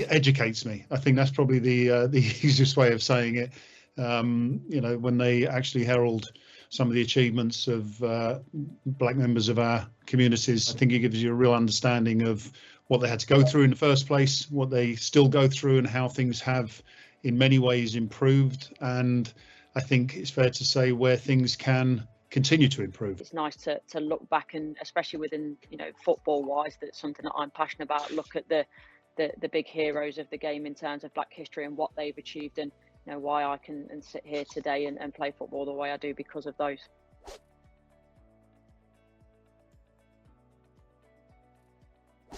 educates me. I think that's probably the easiest way of saying it. You know, when they actually herald some of the achievements of black members of our communities, I think it gives you a real understanding of what they had to go through in the first place, what they still go through, and how things have in many ways improved. And I think it's fair to say where things can continue to improve. It's nice to look back, and especially within, you know, football wise, that's something that I'm passionate about. Look at the big heroes of the game in terms of black history and what they've achieved, and you know why I can sit here today and play football the way I do because of those.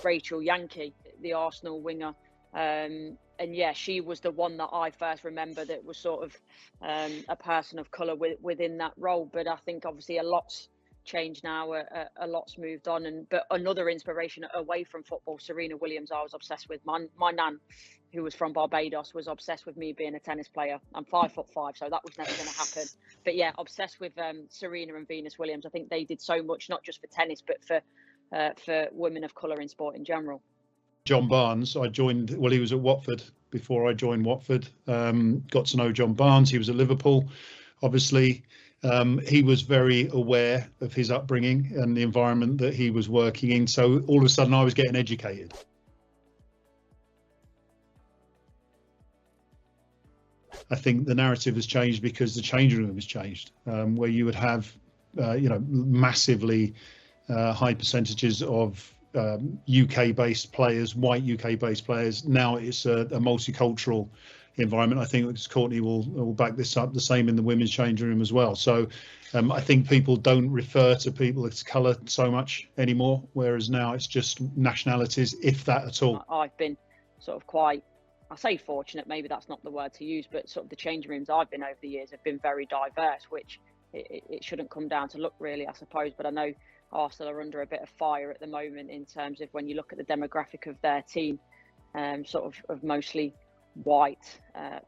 Rachel Yankee, the Arsenal winger, and yeah, she was the one that I first remember that was sort of a person of colour within that role. But I think obviously a lot's changed now, a lot's moved on. But another inspiration away from football, Serena Williams, I was obsessed with. My nan, who was from Barbados, was obsessed with me being a tennis player. I'm 5'5", so that was never going to happen. But yeah, obsessed with Serena and Venus Williams. I think they did so much, not just for tennis, but for women of colour in sport in general. John Barnes, I joined, well, he was at Watford before I joined Watford. Got to know John Barnes. He was at Liverpool, obviously. He was very aware of his upbringing and the environment that he was working in. So all of a sudden I was getting educated. I think the narrative has changed because the changing room has changed, where you would have, you know, massively high percentages of UK-based players, white UK-based players. Now it's a multicultural environment. I think Courtney will back this up. The same in the women's changing room as well. So I think people don't refer to people of colour so much anymore, whereas now it's just nationalities, if that at all. I've been sort of quite, I say fortunate, maybe that's not the word to use, but sort of the changing rooms I've been over the years have been very diverse, which it shouldn't come down to look really, I suppose. But I know Arsenal are under a bit of fire at the moment in terms of when you look at the demographic of their team, sort of mostly white,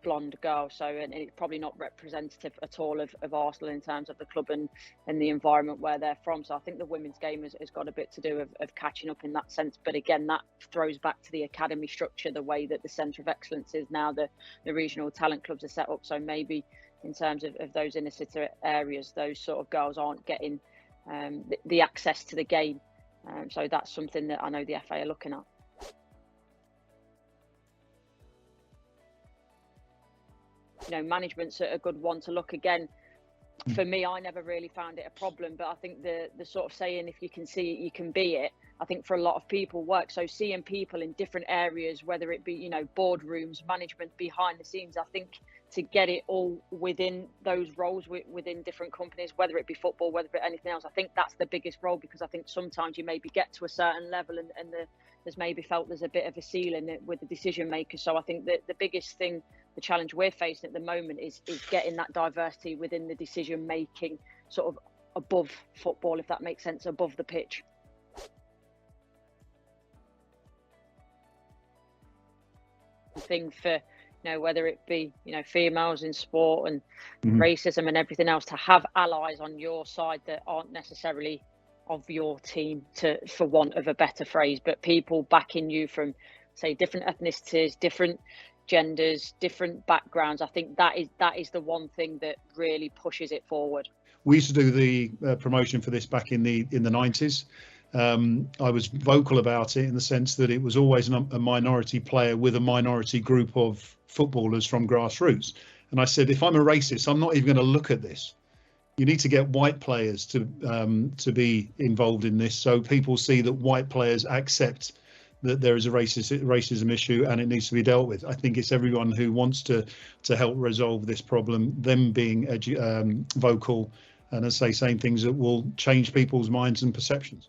blonde girls. So, and it's probably not representative at all of Arsenal in terms of the club and the environment where they're from. So I think the women's game has got a bit to do of catching up in that sense. But again, that throws back to the academy structure, the way that the centre of excellence is now, the regional talent clubs are set up. So maybe in terms of those inner city areas, those sort of girls aren't getting the access to the game. So that's something that I know the FA are looking at. You know, management's a good one to look again. For me, I never really found it a problem, but I think the sort of saying, if you can see it, you can be it, I think for a lot of people works. So seeing people in different areas, whether it be, you know, boardrooms, management, behind the scenes, I think to get it all within those roles within different companies, whether it be football, whether it be anything else, I think that's the biggest role, because I think sometimes you maybe get to a certain level and there's maybe felt there's a bit of a ceiling with the decision makers. So I think that the biggest thing, the challenge we're facing at the moment is getting that diversity within the decision making, sort of above football, if that makes sense, above the pitch. Thing for, you know, whether it be, you know, females in sport and racism and everything else, to have allies on your side that aren't necessarily of your team, for want of a better phrase, but people backing you from, say, different ethnicities, different genders, different backgrounds. I think that is the one thing that really pushes it forward. We used to do the promotion for this back in the 90s. I was vocal about it in the sense that it was always a minority player with a minority group of footballers from grassroots. And I said, if I'm a racist, I'm not even going to look at this. You need to get white players to be involved in this, so people see that white players accept that there is a racism issue and it needs to be dealt with. I think it's everyone who wants to help resolve this problem, them being vocal and, as I say, saying things that will change people's minds and perceptions.